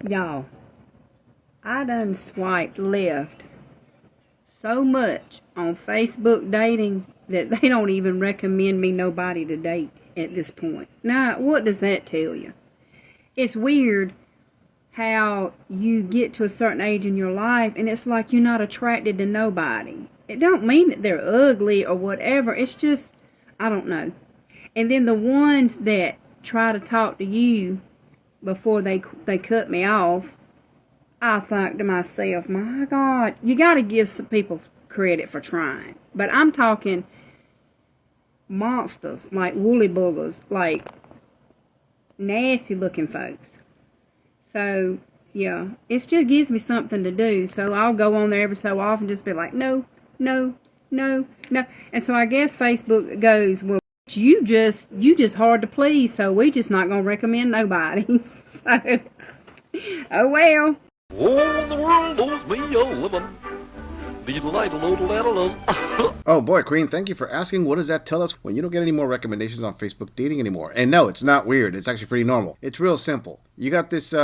Y'all, I done swiped left so much on Facebook dating that they don't even recommend me nobody to date at this point. Now, what does that tell you? It's weird how you get to a certain age in your life and it's like you're not attracted to nobody. It don't mean that they're ugly or whatever. It's just, I don't know. And then the ones that try to talk to you before they cut me off, I think to myself, my God, you got to give some people credit for trying. But I'm talking monsters, like woolly boogers, like nasty looking folks. So, yeah, it just gives me something to do. So I'll go on there every so often, just be like, no, no, no, no. And so I guess Facebook goes, well, you just hard to please, so we just not going to recommend nobody. So, oh well. All the world owes me a living. Oh boy, Queen, thank you for asking. What does that tell us when you don't get any more recommendations on Facebook dating anymore? And no, it's not weird. It's actually pretty normal. It's real simple. You got this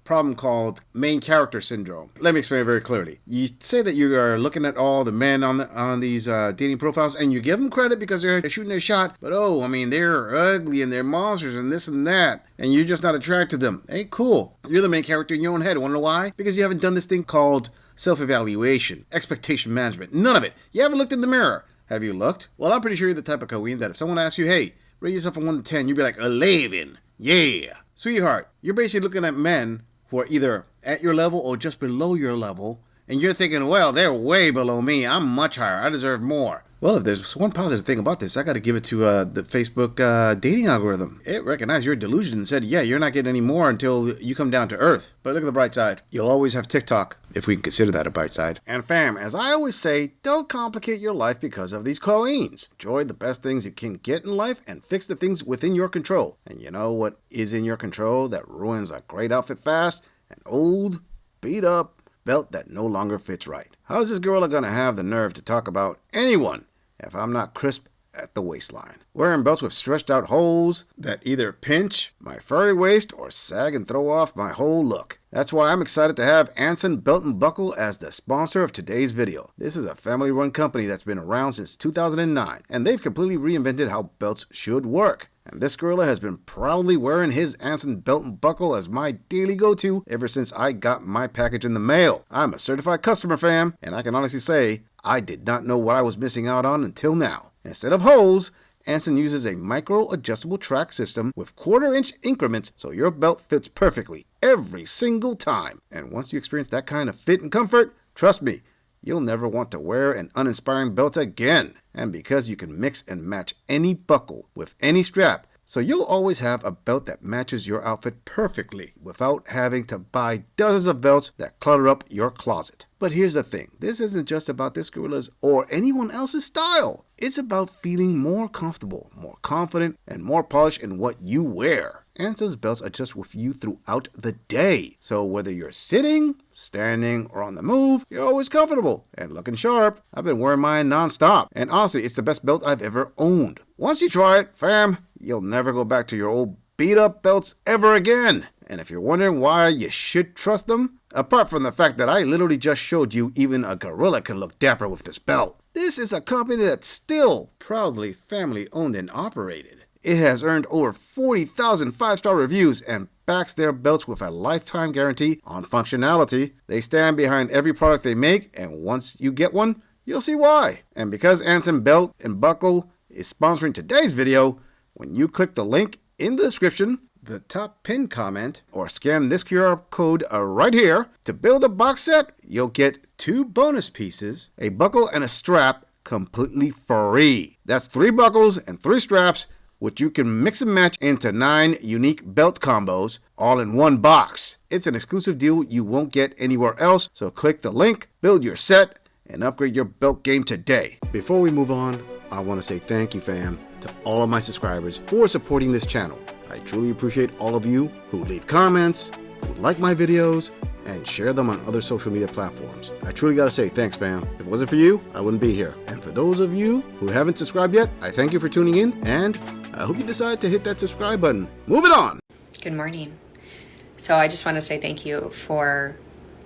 problem called main character syndrome. Let me explain it very clearly. You say that you are looking at all the men on these dating profiles, and you give them credit because they're shooting their shot. But oh, I mean, they're ugly and they're monsters and this and that, and you're just not attracted to them. Hey, cool. You're the main character in your own head. Want to know why? Because you haven't done this thing called self-evaluation, expectation management. None of it. You haven't looked in the mirror. Have you looked? Well, I'm pretty sure you're the type of queen that if someone asks you, hey, rate yourself from 1 to 10, you'd be like, 11. Yeah. Sweetheart, you're basically looking at men who are either at your level or just below your level, and you're thinking, well, they're way below me. I'm much higher. I deserve more. Well, if there's one positive thing about this, I got to give it to the Facebook dating algorithm. It recognized your delusion and said, yeah, you're not getting any more until you come down to earth. But look at the bright side. You'll always have TikTok, if we can consider that a bright side. And fam, as I always say, don't complicate your life because of these queens. Enjoy the best things you can get in life and fix the things within your control. And you know what is in your control that ruins a great outfit fast? An old, beat up belt that no longer fits right. How's this gorilla gonna have the nerve to talk about anyone if I'm not crisp at the waistline? Wearing belts with stretched out holes that either pinch my furry waist or sag and throw off my whole look. That's why I'm excited to have Anson Belt and Buckle as the sponsor of today's video. This is a family-run company that's been around since 2009, and they've completely reinvented how belts should work. And this gorilla has been proudly wearing his Anson Belt and Buckle as my daily go-to ever since I got my package in the mail. I'm a certified customer, fam, and I can honestly say I did not know what I was missing out on until now. Instead of holes, Anson uses a micro-adjustable track system with quarter-inch increments so your belt fits perfectly every single time. And once you experience that kind of fit and comfort, trust me, you'll never want to wear an uninspiring belt again. And because you can mix and match any buckle with any strap, so you'll always have a belt that matches your outfit perfectly without having to buy dozens of belts that clutter up your closet. But here's the thing, this isn't just about this gorilla's or anyone else's style. It's about feeling more comfortable, more confident, and more polished in what you wear. Anson's belts adjust with you throughout the day. So whether you're sitting, standing, or on the move, you're always comfortable and looking sharp. I've been wearing mine non-stop, and honestly, it's the best belt I've ever owned. Once you try it, fam, you'll never go back to your old beat-up belts ever again. And if you're wondering why you should trust them, apart from the fact that I literally just showed you even a gorilla can look dapper with this belt, this is a company that's still proudly family-owned and operated. It has earned over 40,000 5-star reviews and backs their belts with a lifetime guarantee on functionality. They stand behind every product they make, and once you get one, you'll see why. And because Anson Belt and Buckle is sponsoring today's video, when you click the link in the description, the top pinned comment, or scan this QR code right here, to build a box set, you'll get 2 bonus pieces, a buckle and a strap, completely free. That's 3 buckles and 3 straps, which you can mix and match into 9 unique belt combos, all in one box. It's an exclusive deal you won't get anywhere else, so click the link, build your set, and upgrade your belt game today. Before we move on, I want to say thank you, fam, to all of my subscribers for supporting this channel. I truly appreciate all of you who leave comments, who like my videos, and share them on other social media platforms. I truly gotta say thanks, fam. If it wasn't for you, I wouldn't be here. And for those of you who haven't subscribed yet, I thank you for tuning in, and I hope you decide to hit that subscribe button. Move it on! Good morning. So I just want to say thank you for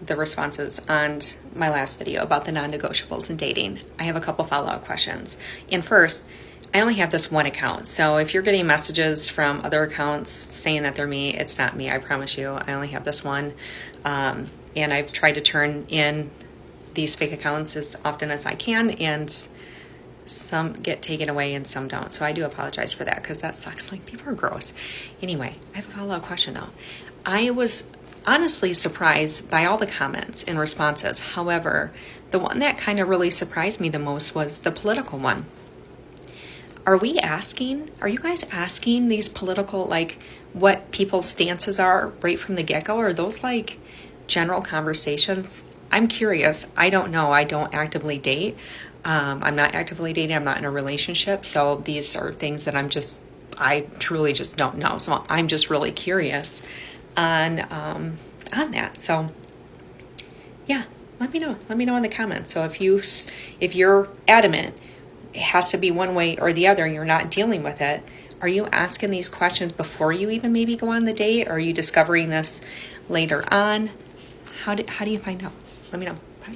the responses on my last video about the non-negotiables in dating. I have a couple follow-up questions. And first, I only have this one account. So if you're getting messages from other accounts saying that they're me, it's not me, I promise you. I only have this one. And I've tried to turn in these fake accounts as often as I can, and some get taken away and some don't. So I do apologize for that, because that sucks. Like, people are gross. Anyway, I have a follow-up question though. I was honestly surprised by all the comments and responses. However, the one that kind of really surprised me the most was the political one. Are you guys asking these political, like, what people's stances are right from the get-go? Or are those like general conversations? I'm curious. I don't know. I don't actively date. I'm not actively dating. I'm not in a relationship. So these are things that I truly just don't know. So I'm just really curious on that. So yeah, let me know. Let me know in the comments. So if you're adamant it has to be one way or the other, you're not dealing with it, are you asking these questions before you even maybe go on the date? Or are you discovering this later on? How do you find out? Let me know. Bye.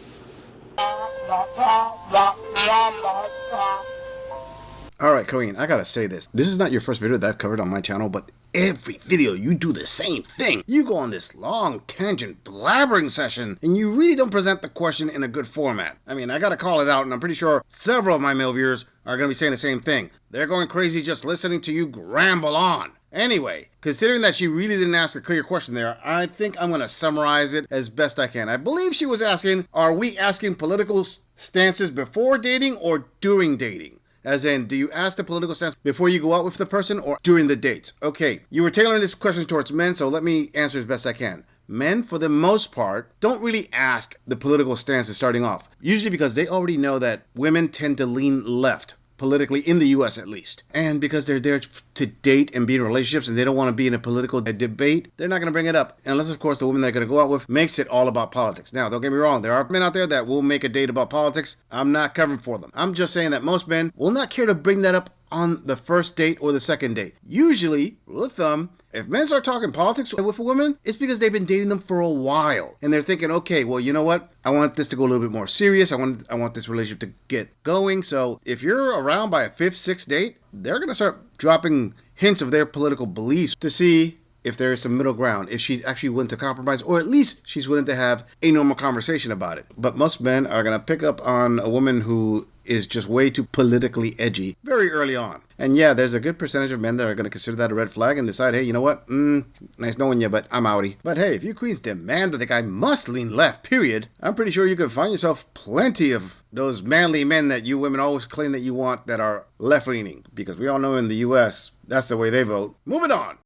All right, Corinne, I gotta say this. This is not your first video that I've covered on my channel, but every video you do the same thing. You go on this long tangent blabbering session, and you really don't present the question in a good format. I mean, I gotta call it out, and I'm pretty sure several of my male viewers are gonna be saying the same thing. They're going crazy just listening to you ramble on. Anyway, considering that she really didn't ask a clear question there, I think I'm going to summarize it as best I can. I believe she was asking, are we asking political stances before dating or during dating? As in, do you ask the political stance before you go out with the person or during the dates? Okay, you were tailoring this question towards men, so let me answer as best I can. Men, for the most part, don't really ask the political stances starting off. Usually because they already know that women tend to lean left. Politically, in the U.S. at least. And because they're there to date and be in relationships and they don't want to be in a political debate, they're not going to bring it up. Unless, of course, the woman they're going to go out with makes it all about politics. Now, don't get me wrong. There are men out there that will make a date about politics. I'm not covering for them. I'm just saying that most men will not care to bring that up on the first date or the second date. Usually, rule of thumb, if men start talking politics with a woman, it's because they've been dating them for a while. And they're thinking, okay, well, you know what? I want this to go a little bit more serious. I want this relationship to get going. So if you're around by a 5th, 6th date, they're going to start dropping hints of their political beliefs to see if there is some middle ground, if she's actually willing to compromise, or at least she's willing to have a normal conversation about it. But most men are going to pick up on a woman who is just way too politically edgy very early on. And yeah, there's a good percentage of men that are going to consider that a red flag and decide, hey, you know what? Nice knowing you, but I'm outie. But hey, if you queens demand that the guy must lean left, period, I'm pretty sure you can find yourself plenty of those manly men that you women always claim that you want that are left-leaning. Because we all know in the U.S., that's the way they vote. Moving on.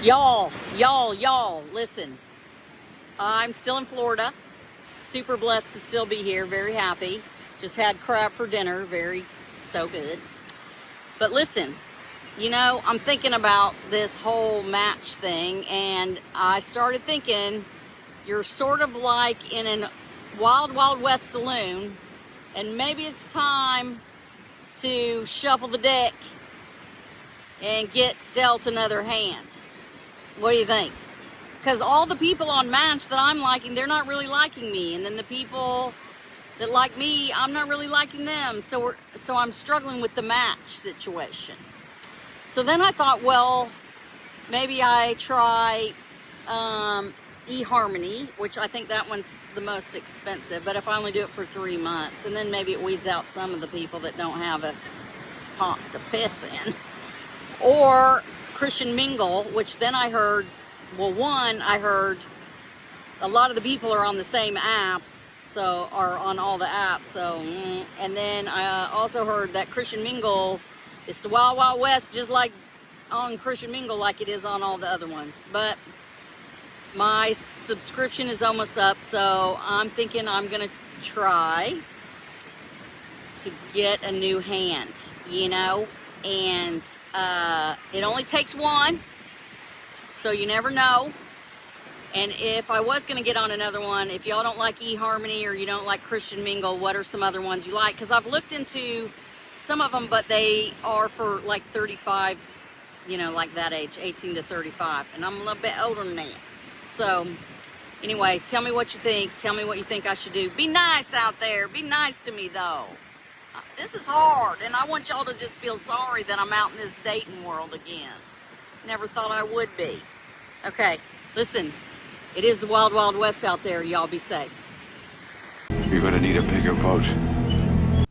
Y'all, listen. I'm still in Florida. Super blessed to still be here. Very happy. Just had crab for dinner. So good. But listen, you know, I'm thinking about this whole match thing, and I started thinking you're sort of like in a Wild Wild West saloon, and maybe it's time to shuffle the deck and get dealt another hand. What do you think? Because all the people on Match that I'm liking, they're not really liking me. And then the people that like me, I'm not really liking them. So I'm struggling with the Match situation. So then I thought, well, maybe I try eHarmony, which I think that one's the most expensive. But if I only do it for 3 months, and then maybe it weeds out some of the people that don't have a pot to piss in. Or Christian Mingle, which then I heard, I heard a lot of the people are on the same apps, so are on all the apps, so, and then I also heard that Christian Mingle is the Wild Wild West, just like on Christian Mingle, like it is on all the other ones. But my subscription is almost up, so I'm thinking I'm gonna try to get a new hand, you know. And it only takes one, so you never know. And if I was going to get on another one, if y'all don't like eHarmony or you don't like Christian Mingle, what are some other ones you like? Because I've looked into some of them, but they are for like 35, you know, like that age, 18 to 35. And I'm a little bit older than that. So anyway, tell me what you think. Tell me what you think I should do. Be nice out there. Be nice to me, though. This is hard, and I want y'all to just feel sorry that I'm out in this dating world again. Never thought I would be. Okay, listen. It is the wild, wild west out there. Y'all be safe. You're gonna need a bigger boat.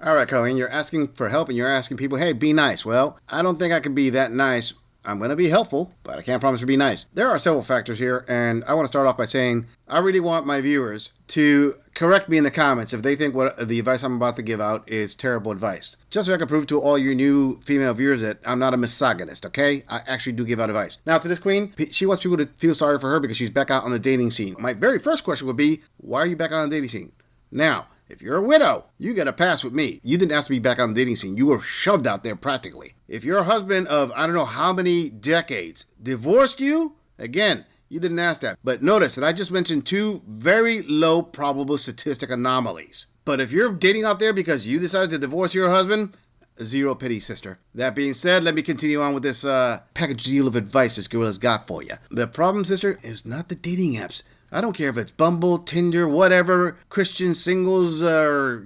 All right, Colleen, you're asking for help and you're asking people, hey, be nice. Well, I don't think I can be that nice. I'm going to be helpful, but I can't promise to be nice. There are several factors here, and I want to start off by saying I really want my viewers to correct me in the comments if they think what the advice I'm about to give out is terrible advice. Just so I can prove to all you new female viewers that I'm not a misogynist, okay? I actually do give out advice. Now, to this queen, she wants people to feel sorry for her because she's back out on the dating scene. My very first question would be, why are you back on the dating scene? Now, if you're a widow, you get a pass with me. You didn't ask to be back on the dating scene. You were shoved out there practically. If your husband of I don't know how many decades divorced you, again, you didn't ask that. But notice that I just mentioned two very low probable statistic anomalies. But if you're dating out there because you decided to divorce your husband, zero pity, sister. That being said, let me continue on with this package deal of advice this gorilla's got for you. The problem, sister, is not the dating apps. I don't care if it's Bumble, Tinder, whatever, Christian singles or,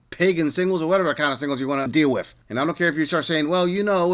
pagan singles or whatever kind of singles you want to deal with. And I don't care if you start saying, well,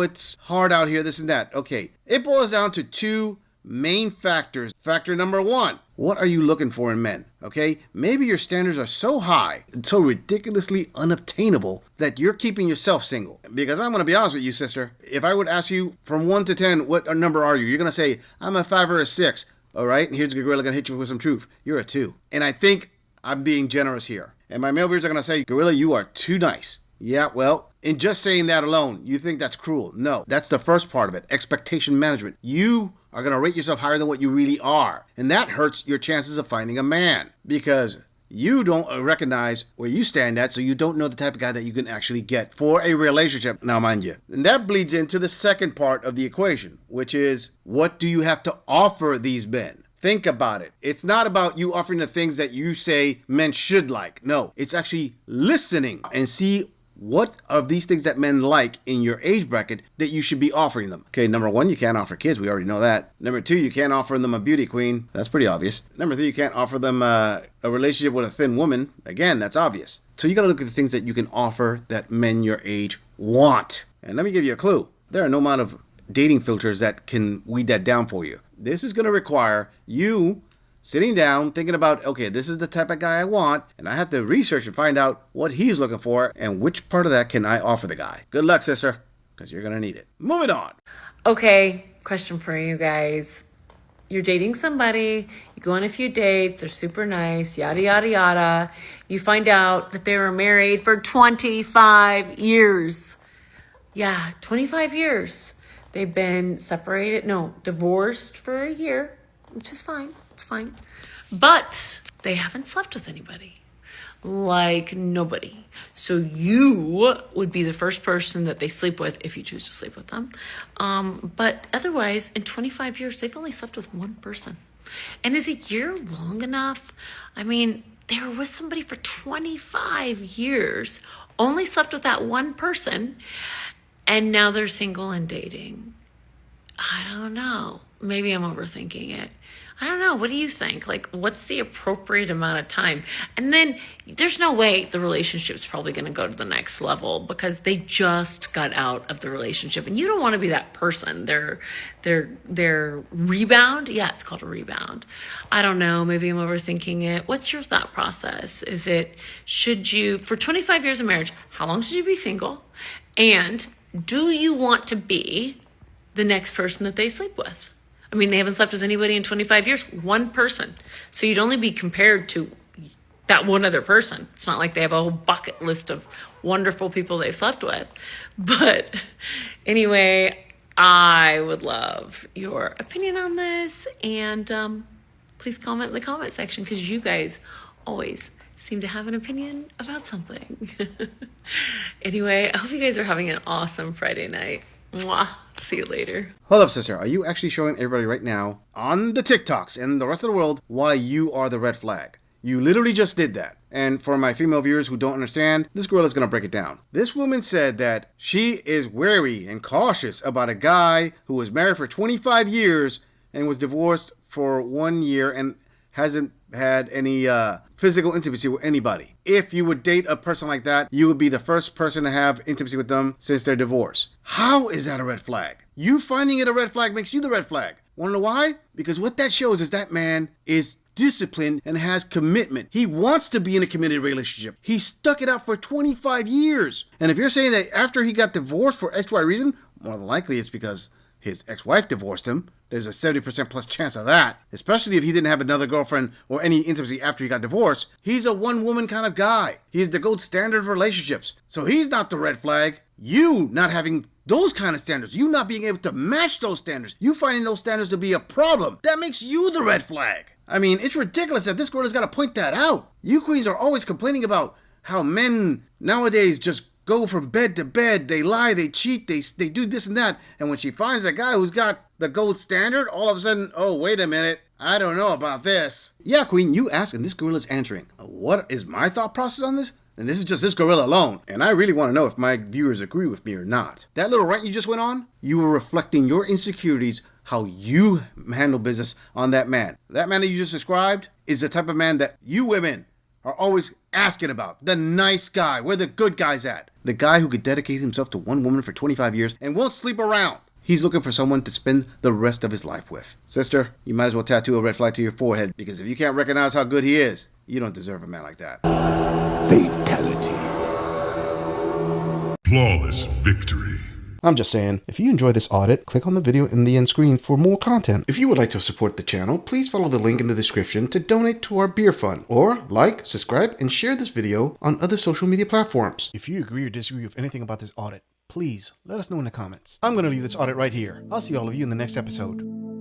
it's hard out here, this and that. Okay, it boils down to two main factors. Factor number one, what are you looking for in men? Okay, maybe your standards are so high, so ridiculously unobtainable that you're keeping yourself single. Because I'm going to be honest with you, sister. If I would ask you from 1 to 10, what number are you? You're going to say, I'm a 5 or a 6. All right, and here's the gorilla gonna hit you with some truth. You're a 2. And I think I'm being generous here. And my male viewers are gonna say, gorilla, you are too nice. Yeah, well, in just saying that alone, you think that's cruel. No, that's the first part of it, expectation management. You are gonna rate yourself higher than what you really are. And that hurts your chances of finding a man. Because you don't recognize where you stand at, so you don't know the type of guy that you can actually get for a relationship. Now, mind you, and that bleeds into the second part of the equation, which is, what do you have to offer these men? Think about it. It's not about you offering the things that you say men should like. No, it's actually listening and see what are these things that men like in your age bracket that you should be offering them. Okay, number 1, you can't offer kids. We already know that. Number 2, you can't offer them a beauty queen. That's pretty obvious. Number 3, you can't offer them a relationship with a thin woman. Again, that's obvious. So you got to look at the things that you can offer that men your age want. And let me give you a clue. There are no amount of dating filters that can weed that down for you. This is going to require you sitting down, thinking about, okay, this is the type of guy I want, and I have to research and find out what he's looking for and which part of that can I offer the guy. Good luck, sister, because you're going to need it. Moving on. Okay, question for you guys. You're dating somebody, you go on a few dates, they're super nice, yada, yada, yada. You find out that they were married for 25 years. Yeah, 25 years. They've been divorced for a year, which is fine. It's fine. But they haven't slept with anybody. Like nobody. So you would be the first person that they sleep with if you choose to sleep with them. But otherwise, in 25 years, they've only slept with one person. And is a year long enough? I mean, they were with somebody for 25 years, only slept with that one person, and now they're single and dating. I don't know. Maybe I'm overthinking it. I don't know. What do you think? Like, what's the appropriate amount of time? And then there's no way the relationship's probably going to go to the next level because they just got out of the relationship, and you don't want to be that person. Their rebound. Yeah, it's called a rebound. I don't know. Maybe I'm overthinking it. What's your thought process? Should you, for 25 years of marriage, how long should you be single? And do you want to be the next person that they sleep with? I mean, they haven't slept with anybody in 25 years, one person. So you'd only be compared to that one other person. It's not like they have a whole bucket list of wonderful people they've slept with. But anyway, I would love your opinion on this. And please comment in the comment section because you guys always seem to have an opinion about something. Anyway, I hope you guys are having an awesome Friday night. Mwah. See you later. Hold up, sister. Are you actually showing everybody right now on the TikToks and the rest of the world why you are the red flag? You literally just did that. And for my female viewers who don't understand, this girl is going to break it down. This woman said that she is wary and cautious about a guy who was married for 25 years and was divorced for 1 year and hasn't had any physical intimacy with anybody. If you would date a person like that, you would be the first person to have intimacy with them since their divorce. How is that a red flag? You finding it a red flag makes you the red flag. Want to know why? Because what that shows is that man is disciplined and has commitment. He wants to be in a committed relationship. He stuck it out for 25 years. And if you're saying that after he got divorced for XY reason, more than likely it's because his ex-wife divorced him. There's a 70% plus chance of that, especially if he didn't have another girlfriend or any intimacy after he got divorced. He's a one-woman kind of guy. He's the gold standard of relationships. So he's not the red flag. You not having those kind of standards, you not being able to match those standards, you finding those standards to be a problem, that makes you the red flag. I mean, it's ridiculous that this girl has got to point that out. You queens are always complaining about how men nowadays just go from bed to bed, they lie, they cheat, they do this and that. And when she finds a guy who's got the gold standard, all of a sudden, oh, wait a minute, I don't know about this. Yeah, queen, you ask and this gorilla's answering. What is my thought process on this? And this is just this gorilla alone. And I really want to know if my viewers agree with me or not. That little rant you just went on, you were reflecting your insecurities, how you handle business on that man. That man that you just described is the type of man that you women are always asking about. The nice guy, where the good guy's at. The guy who could dedicate himself to one woman for 25 years and won't sleep around. He's looking for someone to spend the rest of his life with. Sister, you might as well tattoo a red flag to your forehead, because if you can't recognize how good he is, you don't deserve a man like that. Fatality. Flawless victory. I'm just saying, if you enjoy this audit, click on the video in the end screen for more content. If you would like to support the channel, please follow the link in the description to donate to our beer fund, or like, subscribe, and share this video on other social media platforms. If you agree or disagree with anything about this audit, please let us know in the comments. I'm going to leave this audit right here. I'll see all of you in the next episode.